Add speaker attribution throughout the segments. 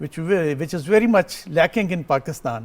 Speaker 1: which is very much lacking in Pakistan.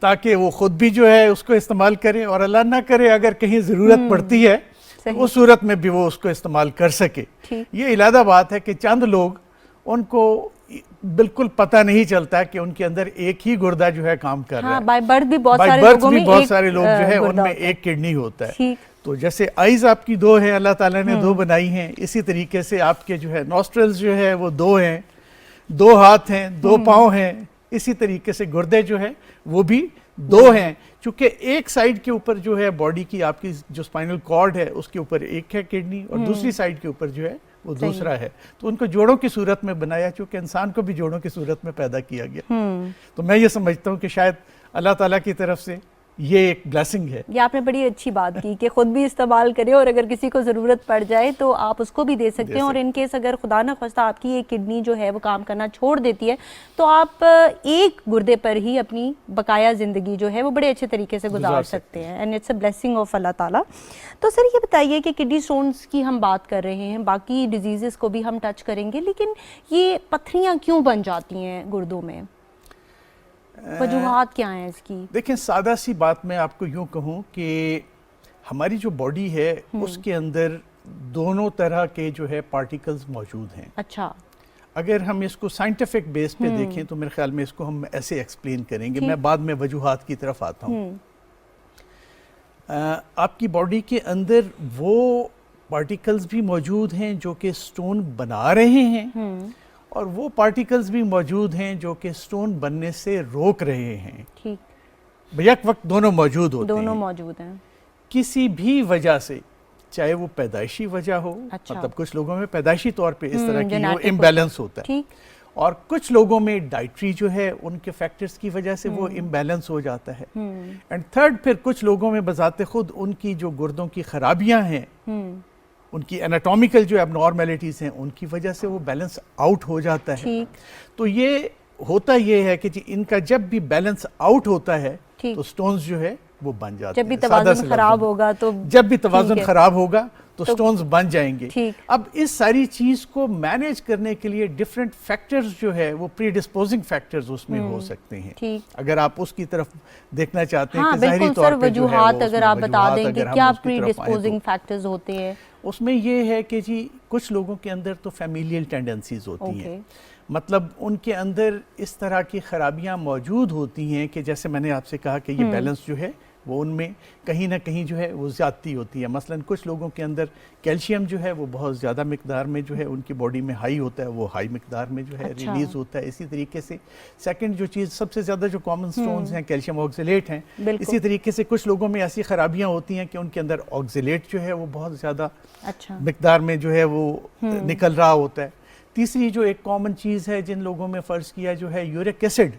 Speaker 1: تاکہ وہ خود بھی جو ہے اس کو استعمال کرے اور اللہ نہ کرے اگر کہیں ضرورت پڑتی ہے تو اس صورت میں بھی وہ اس کو استعمال کر سکے. یہ علیحدہ بات ہے کہ چند لوگ ان کو بالکل پتہ نہیں چلتا کہ ان کے اندر ایک ہی گردہ جو ہے کام کر رہا ہے.
Speaker 2: بائی برتھ بھی بہت
Speaker 1: سارے لوگ جو ہے ان میں ایک کڈنی ہوتا ہے. تو جیسے آئیز آپ کی 2 ہیں, اللہ تعالیٰ نے 2 بنائی ہیں, اسی طریقے سے آپ کے جو ہے نوسٹرلز جو ہے وہ 2 ہیں, 2 ہاتھ ہیں, 2 پاؤں ہیں, اسی طریقے سے گردے جو ہے وہ بھی 2 ہیں. چونکہ ایک سائیڈ کے اوپر جو ہے باڈی کی آپ کی جو اسپائنل کارڈ ہے اس کے اوپر ایک ہے کڈنی اور دوسری سائیڈ کے اوپر جو ہے وہ دوسرا ہے. تو ان کو جوڑوں کی صورت میں بنایا, چونکہ انسان کو بھی جوڑوں کی صورت میں پیدا کیا گیا. تو میں یہ سمجھتا ہوں کہ شاید اللہ تعالیٰ کی طرف سے یہ ایک بلیسنگ ہے.
Speaker 2: یہ آپ نے بڑی اچھی بات کی کہ خود بھی استعمال کرے اور اگر کسی کو ضرورت پڑ جائے تو آپ اس کو بھی دے سکتے ہیں. اور ان کیس اگر خدا نہ خواستہ آپ کی ایک کڈنی جو ہے وہ کام کرنا چھوڑ دیتی ہے تو آپ ایک گردے پر ہی اپنی بقایا زندگی جو ہے وہ بڑے اچھے طریقے سے گزار سکتے ہیں. And it's a blessing of اللہ تعالیٰ. تو سر یہ بتائیے کہ کڈنی سٹونز کی ہم بات کر رہے ہیں, باقی ڈیزیزز کو بھی ہم ٹچ کریں گے, لیکن یہ پتھریاں کیوں بن جاتی ہیں گردوں میں, وجوہات کیا ہیں اس کی؟
Speaker 1: دیکھیں سادہ سی بات میں آپ کو یوں کہوں کہ ہماری جو باڈی ہے اس کے اندر دونوں طرح کے جو ہے پارٹیکلز موجود ہیں.
Speaker 2: اچھا.
Speaker 1: اگر ہم اس کو سائنٹیفک بیس پہ دیکھیں تو میرے خیال میں اس کو ہم ایسے ایکسپلین کریں گے. میں بعد میں وجوہات کی طرف آتا ہوں. آپ کی باڈی کے اندر وہ پارٹیکلز بھی موجود ہیں جو کہ سٹون بنا رہے ہیں اور وہ پارٹیکلز بھی موجود ہیں جو کہ سٹون بننے سے روک رہے ہیں. بیک وقت دونوں موجود ہوتے ہیں.
Speaker 2: دونوں موجود ہیں.
Speaker 1: کسی بھی وجہ سے, چاہے وہ پیدائشی وجہ ہو, مطلب کچھ لوگوں میں پیدائشی طور پہ اس طرح کی وہ امبیلنس ہوتا ہے, اور کچھ لوگوں میں ڈائٹری جو ہے ان کے فیکٹرز کی وجہ سے وہ امبیلنس ہو جاتا ہے. اینڈ تھرڈ, پھر کچھ لوگوں میں بذات خود ان کی جو گردوں کی خرابیاں ہیں, ان کی اناٹومیکل جو اب نارمیلٹیز ہیں ان کی وجہ سے وہ بیلنس آؤٹ ہو جاتا ہے. تو یہ ہوتا یہ ہے کہ جی ان کا جب بھی بیلنس آؤٹ ہوتا ہے تو سٹونز جو ہے وہ بن جاتے ہیں.
Speaker 2: جب بھی توازن خراب ہوگا تو
Speaker 1: جب بھی توازن خراب ہوگا تو سٹونز بن جائیں گے. اب اس ساری چیز کو مینیج کرنے کے لیے ڈیفرنٹ فیکٹرز جو ہے وہ پری ڈسپوزنگ فیکٹرز اس میں ہو سکتے ہیں. اگر آپ اس کی طرف دیکھنا چاہتے ہیں کہ ظاہری طور پہ جو ہے
Speaker 2: وجوہات اگر آپ بتا دیں کہ کیا پری ڈسپوزنگ فیکٹرز ہوتے ہیں,
Speaker 1: اس میں یہ ہے کہ جی کچھ لوگوں کے اندر تو فیملیل ٹینڈنسیز ہوتی ہیں, مطلب ان کے اندر اس طرح کی خرابیاں موجود ہوتی ہیں کہ جیسے میں نے آپ سے کہا کہ یہ بیلنس جو ہے وہ ان میں کہیں نہ کہیں جو ہے وہ زیادتی ہوتی ہے. مثلا کچھ لوگوں کے اندر کیلشیم جو ہے وہ بہت زیادہ مقدار میں جو ہے ان کی باڈی میں ہائی ہوتا ہے, وہ ہائی مقدار میں جو ہے ریلیز ہوتا ہے. اسی طریقے سے سیکنڈ جو چیز سب سے زیادہ جو کامن سٹونز ہیں کیلشیم آکزیلیٹ ہیں. اسی طریقے سے کچھ لوگوں میں ایسی خرابیاں ہوتی ہیں کہ ان کے اندر آکزیلیٹ جو ہے وہ بہت زیادہ مقدار میں جو ہے وہ نکل رہا ہوتا ہے. تیسری جو ایک کامن چیز ہے جن لوگوں میں فرض کیا جو ہے یورک ایسڈ.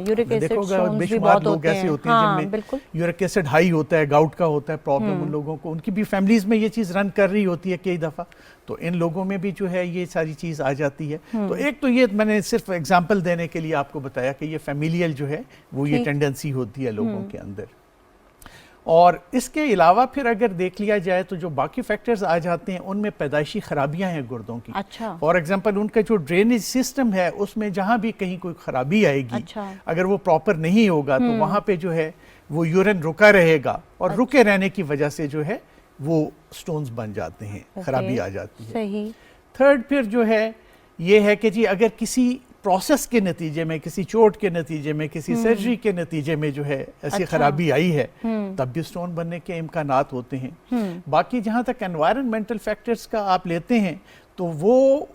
Speaker 2: یورک ایسڈ
Speaker 1: بے شمار لوگ ایسے ہوتے ہیں جن میں یورک ایسڈ ہائی ہوتا ہے, گاؤٹ کا ہوتا ہے پرابلم ان لوگوں کو, ان کی بھی فیملیز میں یہ چیز رن کر رہی ہوتی ہے کئی دفعہ, تو ان لوگوں میں بھی جو ہے یہ ساری چیز آ جاتی ہے. تو ایک تو یہ میں نے صرف ایگزامپل دینے کے لیے آپ کو بتایا کہ یہ فیملیل جو ہے وہ یہ ٹینڈنسی ہوتی ہے لوگوں کے اندر. اور اس کے علاوہ پھر اگر دیکھ لیا جائے تو جو باقی فیکٹرز آ جاتے ہیں ان میں پیدائشی خرابیاں ہیں گردوں کی. فار ایگزامپل ان کا جو ڈرینیج سسٹم ہے اس میں جہاں بھی کہیں کوئی خرابی آئے گی, اگر وہ پراپر نہیں ہوگا تو وہاں پہ جو ہے وہ یورین رکا رہے گا, اور رکے رہنے کی وجہ سے جو ہے وہ سٹونز بن جاتے ہیں, خرابی آ جاتی ہے. تھرڈ پھر جو ہے یہ ہے کہ جی اگر کسی پروسیس کے نتیجے میں, کسی چوٹ کے نتیجے میں, کسی سرجری کے نتیجے میں جو ہے ایسی خرابی آئی ہے تب بھی سٹون بننے کے امکانات ہوتے ہیں. باقی جہاں تک انوائرنمنٹل فیکٹرز کا آپ لیتے ہیں تو وہ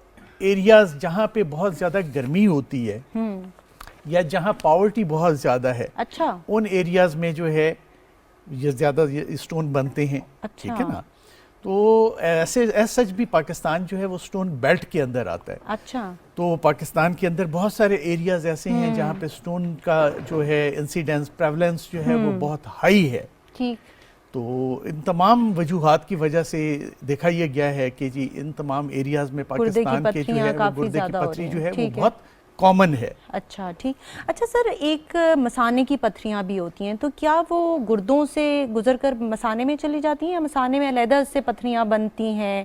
Speaker 1: ایریاز جہاں پہ بہت زیادہ گرمی ہوتی ہے یا جہاں پاورٹی بہت زیادہ ہے, ان ایریاز میں جو ہے یہ زیادہ سٹون بنتے ہیں. ٹھیک ہے نا. تو ایسے سچ بھی پاکستان جو ہے وہ سٹون بیلٹ کے اندر آتا ہے. تو پاکستان کے اندر بہت سارے ایریاز ایسے ہیں جہاں پہ سٹون کا جو ہے انسیڈنس پریولنس جو ہے وہ بہت ہائی ہے. تو ان تمام وجوہات کی وجہ سے دیکھا یہ گیا ہے کہ جی ان تمام ایریاز میں پاکستان کے جو ہے وہ گردے کی پتھری جو ہے وہ بہت کامن ہے.
Speaker 2: اچھا ٹھیک. اچھا سر, ایک مثانے کی پتھریاں بھی ہوتی ہیں, تو کیا وہ گردوں سے گزر کر مثانے میں چلی جاتی ہیں یا مثانے میں علیحدہ سے پتھریاں بنتی ہیں؟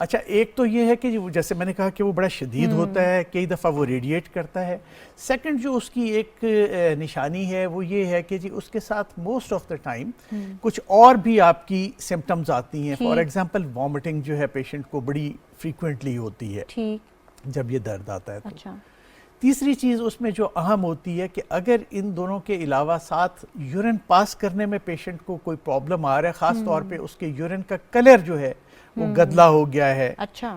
Speaker 1: اچھا ایک تو یہ ہے کہ جیسے میں نے کہا کہ وہ بڑا شدید ہوتا ہے، کئی دفعہ وہ ریڈیٹ کرتا ہے. سیکنڈ جو اس کی ایک نشانی ہے وہ یہ ہے کہ جی اس کے ساتھ موسٹ آف دا ٹائم کچھ اور بھی آپ کی سمپٹمز آتی ہیں. فار ایگزامپل وامٹنگ جو ہے پیشنٹ کو بڑی فریکوینٹلی ہوتی ہے جب یہ درد آتا ہے.
Speaker 2: اچھا
Speaker 1: تیسری چیز اس میں جو اہم ہوتی ہے کہ اگر ان دونوں کے علاوہ ساتھ یورین پاس کرنے میں پیشنٹ کو کوئی پرابلم آ رہا ہے، خاص طور پہ اس کے یورین کا کلر جو ہے وہ گدلا ہو گیا ہے،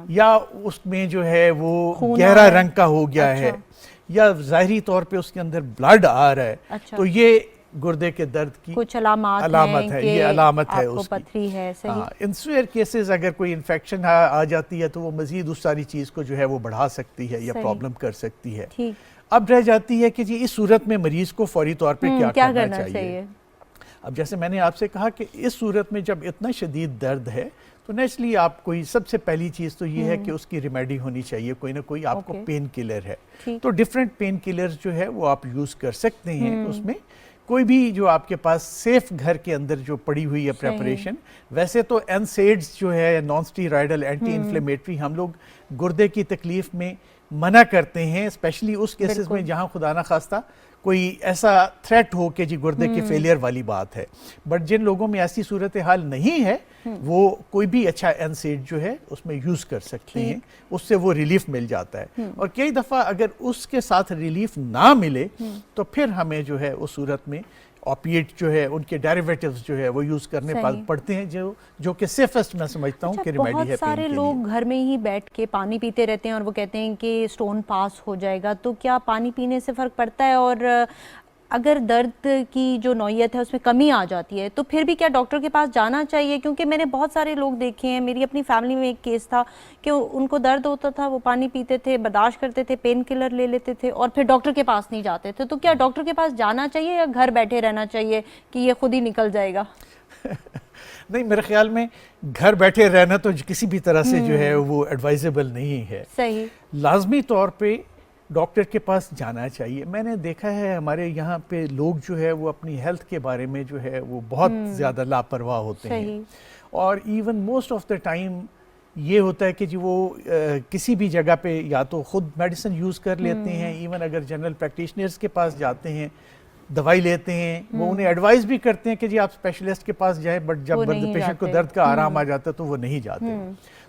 Speaker 1: یا اس میں جو ہے وہ گہرا رنگ کا ہو گیا ہے، یا ظاہری طور پہ اس کے اندر بلڈ آ رہا ہے، تو یہ گردے کے درد کی
Speaker 2: کچھ علامات
Speaker 1: ہے، یہ علامت ہے اس
Speaker 2: پتھری ہے.
Speaker 1: ان سویئر کیسز اگر کوئی انفیکشن آ جاتی ہے تو وہ مزید اس ساری چیز کو جو ہے وہ بڑھا سکتی ہے یا پرابلم کر سکتی ہے. اب رہ جاتی ہے کہ جی اس صورت میں مریض کو فوری طور پہ کیا کرنا چاہیے. اب جیسے میں نے آپ سے کہا کہ اس صورت میں جب اتنا شدید درد ہے تو نیچرلی آپ کوئی سب سے پہلی چیز تو یہ ہے کہ اس کی ریمیڈی ہونی چاہیے، کوئی نہ کوئی آپ کو پین کلر ہے. تو ڈیفرنٹ پین کلر جو ہے وہ آپ یوز کر سکتے ہیں. اس میں کوئی بھی جو آپ کے پاس سیف گھر کے اندر جو پڑی ہوئی ہے پریپریشن، ویسے تو NSAIDs جو ہے نان سٹیرائڈل اینٹی انفلیمیٹری ہم لوگ گردے کی تکلیف میں منع کرتے ہیں، اسپیشلی اس کیسز میں جہاں خدا نہ خواستہ کوئی ایسا تھریٹ ہو کہ جی گردے کی فیلئر والی بات ہے. بٹ جن لوگوں میں ایسی صورتحال نہیں ہے وہ کوئی بھی اچھا NSAID جو ہے اس میں یوز کر سکتے ہیں، اس سے وہ ریلیف مل جاتا ہے. اور کئی دفعہ اگر اس کے ساتھ ریلیف نہ ملے تو پھر ہمیں جو ہے اس صورت میں اوپیٹ جو ہے ان کے ڈیریویٹیوز جو ہے وہ یوز کرنے پڑتے ہیں، جو کہ سیفسٹ میں سمجھتا ہوں کہ ریمیڈی ہے.
Speaker 2: بہت سارے لوگ گھر میں ہی بیٹھ کے پانی پیتے رہتے ہیں اور وہ کہتے ہیں کہ سٹون پاس ہو جائے گا، تو کیا پانی پینے سے فرق پڑتا ہے؟ اور اگر درد کی جو نوعیت ہے اس میں کمی آ جاتی ہے تو پھر بھی کیا ڈاکٹر کے پاس جانا چاہیے؟ کیونکہ میں نے بہت سارے لوگ دیکھے ہیں، میری اپنی فیملی میں ایک کیس تھا کہ ان کو درد ہوتا تھا، وہ پانی پیتے تھے، برداشت کرتے تھے، پین کلر لے لیتے تھے اور پھر ڈاکٹر کے پاس نہیں جاتے تھے. تو کیا ڈاکٹر کے پاس جانا چاہیے یا گھر بیٹھے رہنا چاہیے کہ یہ خود ہی نکل جائے گا؟
Speaker 1: نہیں، میرے خیال میں گھر بیٹھے رہنا تو کسی بھی طرح سے جو ہے وہ ایڈوائزیبل نہیں ہے.
Speaker 2: صحیح.
Speaker 1: لازمی طور پہ ڈاکٹر کے پاس جانا چاہیے. میں نے دیکھا ہے ہمارے یہاں پہ لوگ جو ہے وہ اپنی ہیلتھ کے بارے میں جو ہے وہ بہت زیادہ لاپرواہ ہوتے ہیں، اور even most of the time یہ ہوتا ہے کہ جی وہ کسی بھی جگہ پہ یا تو خود میڈیسن یوز کر لیتے ہیں، ایون اگر جنرل پریکٹیشنرز کے پاس جاتے ہیں دوائی لیتے ہیں، وہ انہیں ایڈوائز بھی کرتے ہیں کہ جی آپ اسپیشلسٹ کے پاس جائیں، بٹ جب پیشنٹ کو درد کا آرام آ جاتا ہے تو وہ نہیں جاتے.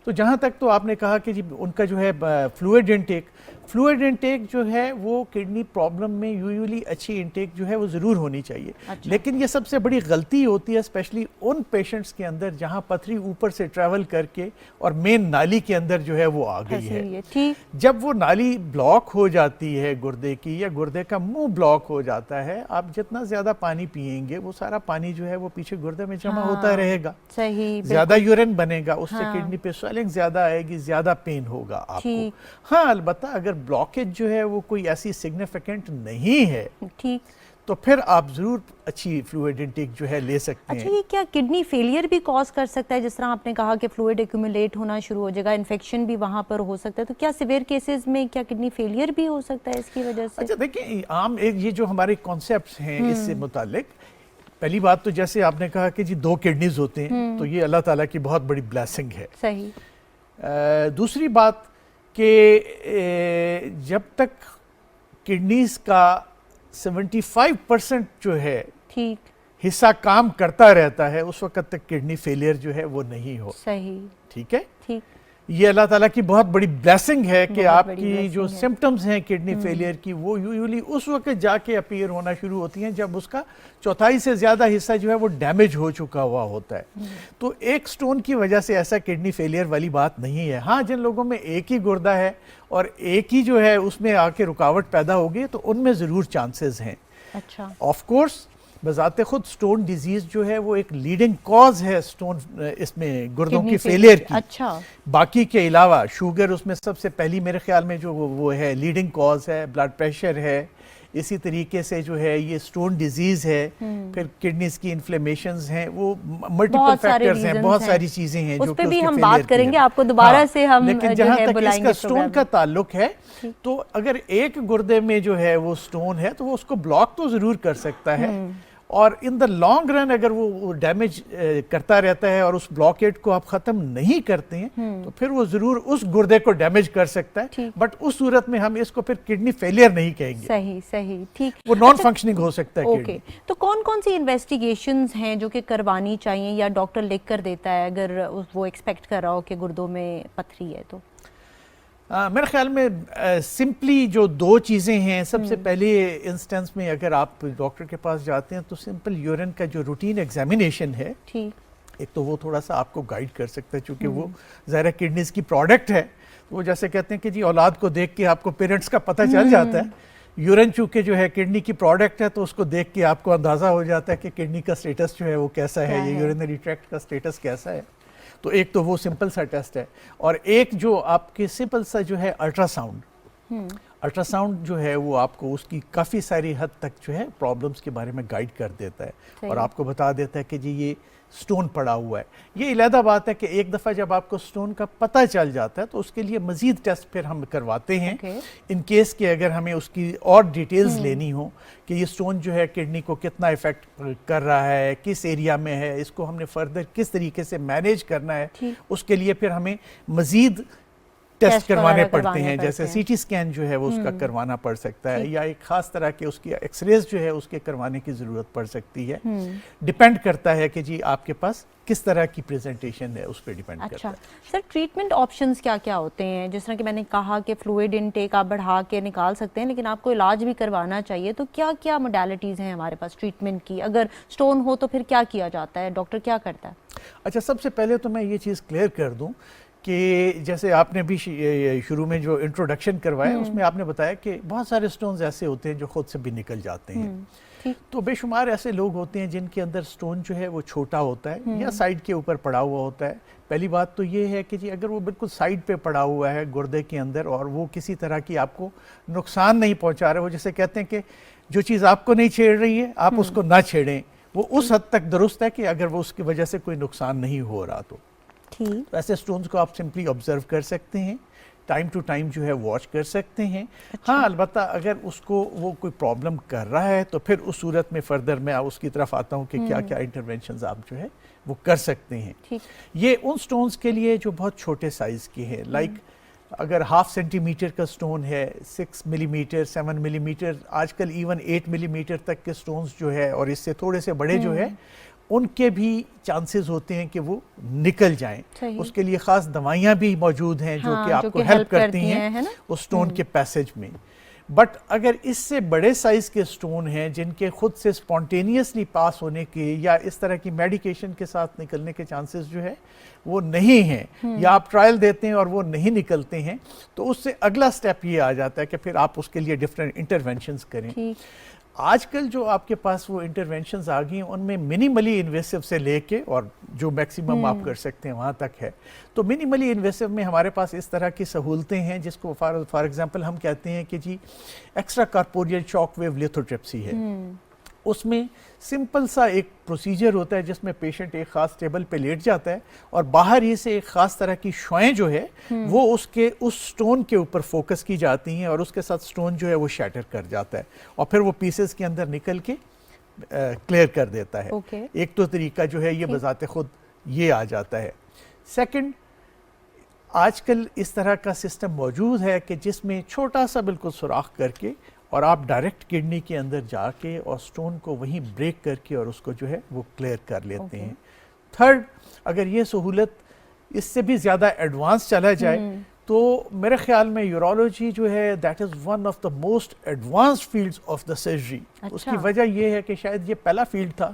Speaker 1: تو جہاں تک تو آپ نے کہا کہ جی ان کا جو ہے فلوئڈ انٹیک جو ہے وہ کڈنی پرابلم میں یوزلی اچھی انٹیک جو ہے وہ ضرور ہونی چاہیے. لیکن یہ سب سے بڑی غلطی ہوتی ہے اسپیشلی ان پیشنٹس کے اندر جہاں پتھری اوپر سے ٹریول کر کے اور مین نالی کے اندر جو ہے وہ آ گئی ہے. جب وہ نالی بلاک ہو جاتی ہے گردے کی، یا گردے کا منہ بلاک ہو جاتا ہے، آپ جتنا زیادہ پانی پیئیں گے وہ سارا پانی جو ہے وہ پیچھے گردے میں جمع ہوتا رہے گا، زیادہ یورین بنے گا، اس سے کڈنی پہ سویلنگ زیادہ آئے گی، زیادہ پین ہوگا آپ کو. ہاں البتہ اگر بلاکیج جو ہے وہ کوئی ایسی سگنیفیکنٹ نہیں ہے تو پھر آپ ضرور اچھی فلوئڈ انٹیک جو ہے لے سکتے ہیں.
Speaker 2: اچھا یہ کیا کڈنی فیلئر بھی کاز کر سکتا ہے؟ جس طرح آپ نے کہا کہ فلوئڈ ایکومولیٹ ہونا شروع ہو جائے گا، انفیکشن بھی وہاں پر ہو سکتا ہے، تو کیا سیویئر کیسز میں کیا کڈنی فیلئر بھی ہو سکتا ہے اس کی وجہ سے؟
Speaker 1: اچھا دیکھیں، عام یہ جو ہمارے کانسیپٹس ہیں اس سے متعلق، پہلی بات تو جیسے آپ نے کہا کہ جی 2 کڈنیز ہوتے ہیں تو یہ اللہ تعالیٰ کی بہت بڑی بلیسنگ ہے.
Speaker 2: صحیح.
Speaker 1: دوسری بات کہ جب تک کڈنیز کا 75% جو ہے حصہ کام کرتا رہتا ہے اس وقت تک کڈنی فیلئر جو ہے وہ نہیں ہو.
Speaker 2: صحیح.
Speaker 1: ٹھیک ہے، یہ اللہ تعالیٰ کی بہت بڑی بلیسنگ ہے کہ آپ کی جو سمپٹمز ہیں کڈنی فیلئر کی وہ یوزلی اس وقت جا کے اپیئر ہونا شروع ہوتی ہیں جب اس کا 1/4 سے زیادہ حصہ جو ہے وہ ڈیمیج ہو چکا ہوا ہوتا ہے. تو ایک سٹون کی وجہ سے ایسا کڈنی فیلئر والی بات نہیں ہے. ہاں جن لوگوں میں ایک ہی گردہ ہے اور ایک ہی جو ہے اس میں آ کے رکاوٹ پیدا ہوگی تو ان میں ضرور چانسز ہیں.
Speaker 2: اچھا.
Speaker 1: آف کورس بذات خود سٹون ڈیزیز جو ہے وہ ایک لیڈنگ کاز ہے سٹون اس میں گردوں کی فیلئر کی.
Speaker 2: اچھا.
Speaker 1: باقی کے علاوہ شوگر اس میں سب سے پہلی میرے خیال میں جو وہ ہے لیڈنگ کاز ہے، بلڈ پریشر ہے، اسی طریقے سے جو ہے یہ سٹون ڈیزیز ہے، پھر کڈنیز کی انفلیمیشنز ہیں، وہ ملٹیپل فیکٹرز ہیں، بہت ساری چیزیں ہیں جو کہ اس
Speaker 2: بھی ہم بات کریں گے، آپ کو دوبارہ سے ہم
Speaker 1: لیکن جہاں تک اس کا سٹون کا تعلق ہے تو اگر ایک گردے میں جو ہے وہ سٹون ہے تو وہ اس کو بلاک تو ضرور کر سکتا ہے، اور ان دا لانگ رن اگر وہ ڈیمیج کرتا رہتا ہے اور اس بلاکیٹ کو آپ ختم نہیں کرتے ہیں تو پھر وہ ضرور اس گردے کو ڈیمیج کر سکتا ہے، بٹ اس صورت میں ہم اس کو پھر کڈنی فیلئر نہیں کہیں گے.
Speaker 2: صحیح ٹھیک.
Speaker 1: وہ نان فنکشننگ ہو سکتا ہے.
Speaker 2: اوکے، تو کون کون سی انویسٹیگیشنز ہیں جو کہ کروانی چاہیے یا ڈاکٹر لکھ کر دیتا ہے اگر وہ ایکسپیکٹ کر رہا ہو کہ گردوں میں پتھری ہے؟ تو
Speaker 1: میرے خیال میں سمپلی جو دو چیزیں ہیں. سب سے پہلے انسٹنس میں اگر آپ ڈاکٹر کے پاس جاتے ہیں تو سمپل یورین کا جو روٹین ایگزامینیشن ہے، ایک تو وہ تھوڑا سا آپ کو گائیڈ کر سکتا ہے چونکہ وہ ظاہر کڈنیز کی پروڈکٹ ہے. وہ جیسے کہتے ہیں کہ جی اولاد کو دیکھ کے آپ کو پیرنٹس کا پتہ چل جاتا ہے. یورین چونکہ جو ہے کڈنی کی پروڈکٹ ہے تو اس کو دیکھ کے آپ کو اندازہ ہو جاتا ہے کہ کڈنی کا سٹیٹس جو ہے وہ کیسا ہے، یہ یورینری ٹریکٹ کا سٹیٹس کیسا ہے. تو ایک تو وہ سمپل سا ٹیسٹ ہے، اور ایک جو آپ کے سمپل سا جو ہے الٹرا ساؤنڈ جو ہے وہ آپ کو اس کی کافی ساری حد تک جو ہے پرابلمس کے بارے میں گائیڈ کر دیتا ہے اور آپ کو بتا دیتا ہے کہ جی یہ سٹون پڑا ہوا ہے. یہ علیحدہ بات ہے کہ ایک دفعہ جب آپ کو سٹون کا پتہ چل جاتا ہے تو اس کے لیے مزید ٹیسٹ پھر ہم کرواتے ہیں ان کیس کہ اگر ہمیں اس کی اور ڈیٹیلز لینی ہو کہ یہ سٹون جو ہے کڈنی کو کتنا افیکٹ کر رہا ہے، کس ایریا میں ہے، اس کو ہم نے فردر کس طریقے سے مینیج کرنا ہے. اس کے لیے پھر ہمیں مزید ٹیسٹ کروانے پڑتے ہیں، جیسے سی ٹی سکین جو ہے وہ اس کا کروانا پڑ سکتا ہے، یا ایک خاص طرح کے اس کی ایکس ریز جو ہے اس کے کروانے کی ضرورت پڑ سکتی ہے. ڈیپینڈ کرتا ہے کہ جی آپ کے پاس کس طرح کی پریزنٹیشن ہے، اس پہ ڈیپینڈ کرتا ہے.
Speaker 2: سر ٹریٹمنٹ آپشنز کیا کیا ہوتے ہیں؟ جس طرح کہ میں نے کہا کہ فلوئڈ انٹیک آپ بڑھا کے نکال سکتے ہیں لیکن آپ کو علاج بھی کروانا چاہیے، تو کیا کیا موڈیلٹیز ہیں ہمارے پاس ٹریٹمنٹ کی؟ اگر سٹون ہو تو پھر کیا کیا جاتا ہے، ڈاکٹر کیا کرتا ہے؟
Speaker 1: اچھا، سب سے پہلے تو میں یہ چیز کلیئر کر دوں کہ جیسے آپ نے بھی شروع میں جو انٹروڈکشن کروایا اس میں آپ نے بتایا کہ بہت سارے سٹونز ایسے ہوتے ہیں جو خود سے بھی نکل جاتے ہیں. تو بے شمار ایسے لوگ ہوتے ہیں جن کے اندر سٹون جو ہے وہ چھوٹا ہوتا ہے یا سائیڈ کے اوپر پڑا ہوا ہوتا ہے. پہلی بات تو یہ ہے کہ جی اگر وہ بالکل سائیڈ پہ پڑا ہوا ہے گردے کے اندر اور وہ کسی طرح کی آپ کو نقصان نہیں پہنچا رہا ہے، وہ جیسے کہتے ہیں کہ جو چیز آپ کو نہیں چھیڑ رہی ہے آپ اس کو نہ چھیڑیں، وہ اس حد تک درست ہے کہ اگر وہ اس کی وجہ سے کوئی نقصان نہیں ہو رہا تو ایسے سٹونز کو آپ سمپلی آبزرو کر سکتے ہیں، ٹائم ٹو ٹائم جو ہے واچ کر سکتے ہیں. ہاں البتہ اگر اس کو وہ کوئی پرابلم کر رہا ہے تو پھر اس صورت میں فردر میں اس کی طرف آتا ہوں کہ کیا کیا انٹرونشنز آپ جو ہے وہ کر سکتے ہیں. یہ ان سٹونز کے لیے جو بہت چھوٹے سائز کے ہیں، لائک اگر 0.5 سینٹی میٹر کا سٹون ہے، 6 ملی میٹر، 7 ملی میٹر، آج کل ایون 8 ملی میٹر تک کے سٹونز جو ہے اور اس سے تھوڑے سے بڑے جو ہے ان کے بھی چانسز ہوتے ہیں کہ وہ نکل جائیں. اس کے لیے خاص دوائیاں بھی موجود ہیں جو کہ آپ کو ہیلپ کرتی ہیں اس سٹون کے پیسج میں. بٹ اگر اس سے بڑے سائز کے سٹون ہیں جن کے خود سے سپونٹینیسلی پاس ہونے کے یا اس طرح کی میڈیکیشن کے ساتھ نکلنے کے چانسز جو ہے وہ نہیں ہیں، یا آپ ٹرائل دیتے ہیں اور وہ نہیں نکلتے ہیں، تو اس سے اگلا سٹیپ یہ آ جاتا ہے کہ پھر آپ اس کے لیے ڈفرینٹ انٹرونشنز کریں. آج کل جو آپ کے پاس وہ انٹرونشنز آ گئی ہیں ان میں منیملی انویسو سے لے کے اور جو میکسیمم آپ کر سکتے ہیں وہاں تک ہے. تو منیملی انویسو میں ہمارے پاس اس طرح کی سہولتیں ہیں جس کو فار ایگزامپل ہم کہتے ہیں کہ جی ایکسٹرا کارپوریل شاک ویو لیتھوٹرپسی ہے. اس میں سمپل سا ایک پروسیجر ہوتا ہے جس میں پیشنٹ ایک خاص ٹیبل پہ لیٹ جاتا ہے اور باہر ہی سے ایک خاص طرح کی شعاعیں جو ہے وہ اس سٹون کے اوپر فوکس کی جاتی ہیں اور اس کے ساتھ سٹون جو ہے وہ شیٹر کر جاتا ہے اور پھر وہ پیسز کے اندر نکل کے کلیئر کر دیتا ہے. ایک تو طریقہ جو ہے یہ بذات خود یہ آ جاتا ہے. سیکنڈ، آج کل اس طرح کا سسٹم موجود ہے کہ جس میں چھوٹا سا بالکل سوراخ کر کے اور آپ ڈائریکٹ کڈنی کے اندر جا کے اور سٹون کو وہیں بریک کر کے اور اس کو جو ہے وہ کلیئر کر لیتے ہیں. تھرڈ، اگر یہ سہولت اس سے بھی زیادہ ایڈوانس چلا جائے تو میرے خیال میں یورولوجی جو ہے that is one of the most advanced fields of the surgery. اس کی وجہ یہ ہے کہ شاید یہ پہلا فیلڈ تھا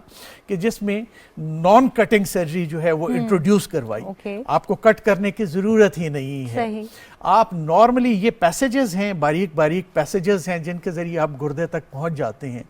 Speaker 1: کہ جس میں نان کٹنگ سرجری جو ہے وہ انٹروڈیوس کروائی. آپ کو کٹ کرنے کی ضرورت ہی نہیں ہے. آپ نارملی یہ پیسیجز ہیں، باریک باریک پیسیجز ہیں جن کے ذریعے آپ گردے تک پہنچ جاتے ہیں.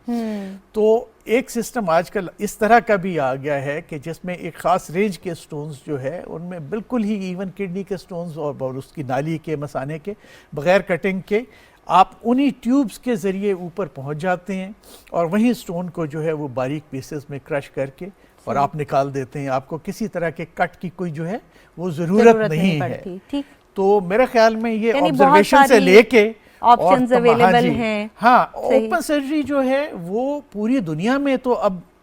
Speaker 1: تو ایک سسٹم آج کل اس طرح کا بھی آ گیا ہے کہ جس میں ایک خاص رینج کے سٹونز جو ہے ان میں بالکل ہی ایون کڈنی کے سٹونز اور اس کی نالی کے مثانے کے بغیر کٹنگ کے آپ انہی ٹیوبز کے ذریعے اوپر پہنچ جاتے ہیں اور وہیں سٹون کو جو ہے وہ باریک پیسز میں کرش کر کے اور آپ نکال دیتے ہیں. آپ کو کسی طرح کے کٹ کی کوئی جو ہے وہ ضرورت نہیں ہے. تو میرے خیال میں یہ آبزرویشن سے لے کے
Speaker 2: آپشنز اویلیبل ہیں.
Speaker 1: ہاں اوپن سرجری جو ہے وہ پوری دنیا میں تو اب